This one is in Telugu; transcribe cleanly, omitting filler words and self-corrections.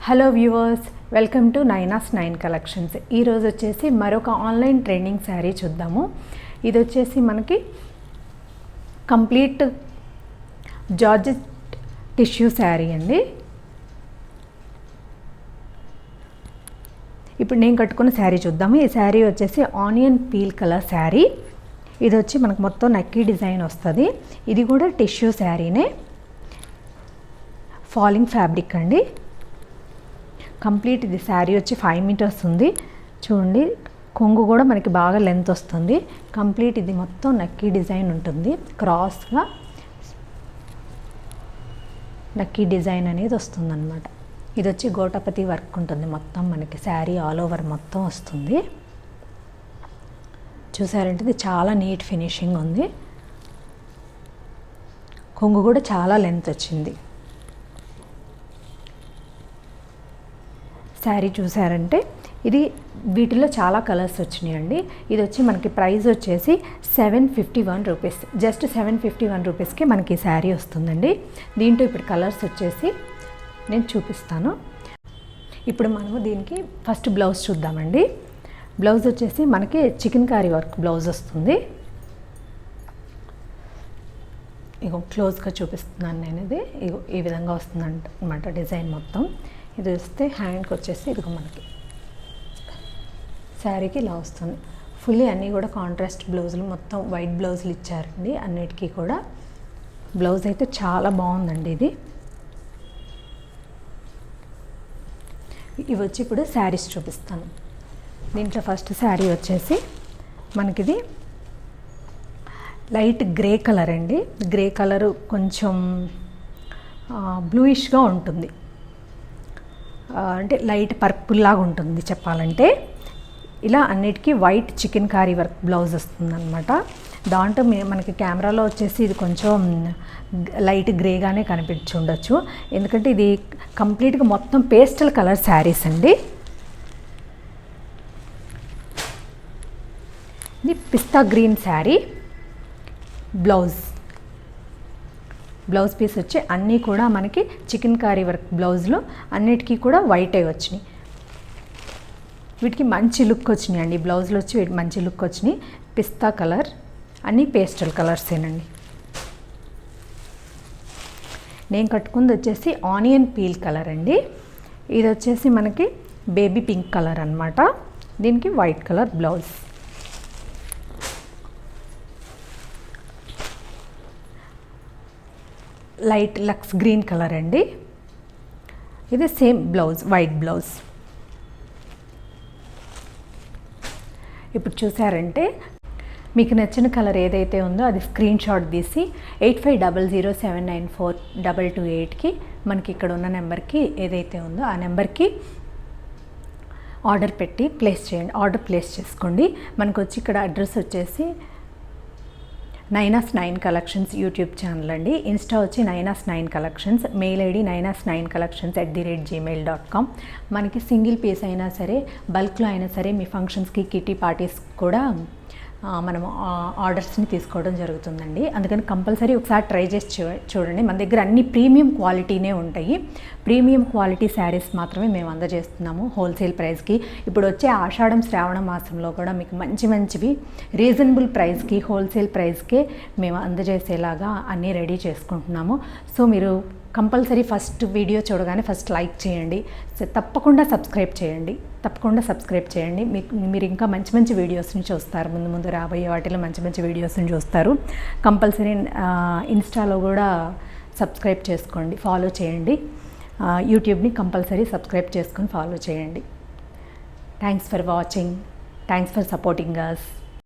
Hello viewers, welcome to Naina's nine collections. ఈరోజు వచ్చేసి మరొక ఆన్లైన్ ట్రెండింగ్ శారీ చూద్దాము. ఇది వచ్చేసి మనకి కంప్లీట్ జార్జెట్ టిష్యూ శారీ అండి. ఇప్పుడు నేను కట్టుకున్న శారీ చూద్దాము. ఈ శారీ వచ్చేసి ఆనియన్ పీల్ కలర్ శారీ. ఇది వచ్చి మనకు మొత్తం నక్కీ డిజైన్ వస్తుంది. ఇది కూడా టిష్యూ శారీనే, ఫాలింగ్ ఫ్యాబ్రిక్ అండి. కంప్లీట్ ఇది శారీ వచ్చి 5 మీటర్స్ ఉంది. చూడండి, కొంగు కూడా మనకి బాగా లెంత్ వస్తుంది. కంప్లీట్ ఇది మొత్తం నక్కీ డిజైన్ ఉంటుంది. క్రాస్గా నక్కీ డిజైన్ అనేది వస్తుందన్నమాట. ఇది వచ్చి గోటపతి వర్క్ ఉంటుంది. మొత్తం మనకి శారీ ఆల్ ఓవర్ మొత్తం వస్తుంది. చూసారంటే ఇది చాలా నీట్ ఫినిషింగ్ ఉంది. కొంగు కూడా చాలా లెంత్ వచ్చింది. శారీ చూసారంటే ఇది వీటిలో చాలా కలర్స్ వచ్చినాయండి. ఇది వచ్చి మనకి ప్రైస్ వచ్చేసి 751 రూపీస్. జస్ట్ 751 రూపీస్కి మనకి ఈ శారీ వస్తుందండి. దీంట్లో ఇప్పుడు కలర్స్ వచ్చేసి నేను చూపిస్తాను. ఇప్పుడు మనము దీనికి ఫస్ట్ బ్లౌజ్ చూద్దామండి. బ్లౌజ్ వచ్చేసి మనకి చికెన్ కారీ వర్క్ బ్లౌజ్ వస్తుంది. ఇగో క్లోజ్గా చూపిస్తున్నాను నేను. ఇది ఇగో ఈ విధంగా వస్తుంది అన్నమాట డిజైన్ మొత్తం. ఇది వస్తే హ్యాండ్కి వచ్చేసి ఇదిగో మనకి శారీకి ఇలా వస్తుంది. ఫుల్లీ అన్నీ కూడా కాంట్రాస్ట్ బ్లౌజులు, మొత్తం వైట్ బ్లౌజులు ఇచ్చారండి అన్నిటికీ కూడా. బ్లౌజ్ అయితే చాలా బాగుందండి. ఇది ఇవి వచ్చి ఇప్పుడు శారీస్ చూపిస్తాను. దీంట్లో ఫస్ట్ శారీ వచ్చేసి మనకిది లైట్ గ్రే కలర్ అండి. గ్రే కలరు కొంచెం బ్లూయిష్గా ఉంటుంది, అంటే లైట్ పర్పుల్ లాగా ఉంటుంది చెప్పాలంటే. ఇలా అన్నిటికీ white chikankari work blouse వస్తుందన్నమాట. దాంట్లో మనకి కెమెరాలో వచ్చేసి ఇది కొంచెం లైట్ గ్రేగానే కనిపించి ఉండొచ్చు, ఎందుకంటే ఇది కంప్లీట్గా మొత్తం పేస్టల్ కలర్ శారీస్ అండి. ఇది పిస్తా గ్రీన్ శారీ. బ్లౌజ్ పీస్ వచ్చి అన్నీ కూడా మనకి చికెన్ కారీ వర్క్ బ్లౌజ్లో అన్నిటికీ కూడా వైటే వచ్చినాయి. వీటికి మంచి లుక్ వచ్చినాయి అండి. బ్లౌజ్లో వచ్చి వీటికి మంచి లుక్ వచ్చినాయి. పిస్తా కలర్, అన్నీ పేస్టల్ కలర్సేనండి. నేను కట్టుకుంది వచ్చేసి ఆనియన్ పీల్ కలర్ అండి. ఇది వచ్చేసి మనకి బేబీ పింక్ కలర్ అన్నమాట. దీనికి white colour blouse. Light lux green colour అండి. ఇది సేమ్ బ్లౌజ్, వైట్ బ్లౌజ్. ఇప్పుడు చూసారంటే మీకు నచ్చిన కలర్ ఏదైతే ఉందో అది స్క్రీన్ షాట్ తీసి 850079942228కి మనకి ఇక్కడ ఉన్న నెంబర్కి ఏదైతే ఉందో ఆ నెంబర్కి ఆర్డర్ పెట్టి ప్లేస్ చేయండి. ఆర్డర్ ప్లేస్ చేసుకోండి. మనకు వచ్చి ఇక్కడ అడ్రస్ వచ్చేసి Naina's nine collections YouTube channel అండి. ఇన్స్టా వచ్చి Naina's nine collections, mail ID nainas9collections@gmail.com. మనకి సింగిల్ పీస్ అయినా సరే, బల్క్లో అయినా సరే, మీ ఫంక్షన్స్కి, కిటీ పార్టీస్ కూడా మనము ఆర్డర్స్ని తీసుకోవడం జరుగుతుందండి. అందుకని కంపల్సరీ ఒకసారి ట్రై చేసి చూడండి. మన దగ్గర అన్ని ప్రీమియం క్వాలిటీనే ఉంటాయి. ప్రీమియం క్వాలిటీ శారీస్ మాత్రమే మేము అందజేస్తున్నాము హోల్సేల్ ప్రైస్కి. ఇప్పుడు వచ్చే ఆషాఢం శ్రావణ మాసంలో కూడా మీకు మంచివి రీజనబుల్ ప్రైస్కి, హోల్సేల్ ప్రైస్కే మేము అందజేసేలాగా అన్నీ రెడీ చేసుకుంటున్నాము. సో మీరు కంపల్సరీ ఫస్ట్ వీడియో చూడగానే ఫస్ట్ లైక్ చేయండి. తప్పకుండా సబ్స్క్రైబ్ చేయండి. మీరు ఇంకా మంచి వీడియోస్ని చూస్తారు. ముందు రాబోయే వాటిలో మంచి వీడియోస్ని చూస్తారు. కంపల్సరీ ఇన్స్టాలో కూడా సబ్స్క్రైబ్ చేసుకోండి, ఫాలో చేయండి. యూట్యూబ్ని కంపల్సరీ సబ్స్క్రైబ్ చేసుకొని ఫాలో చేయండి. Thanks for watching. Thanks for supporting us.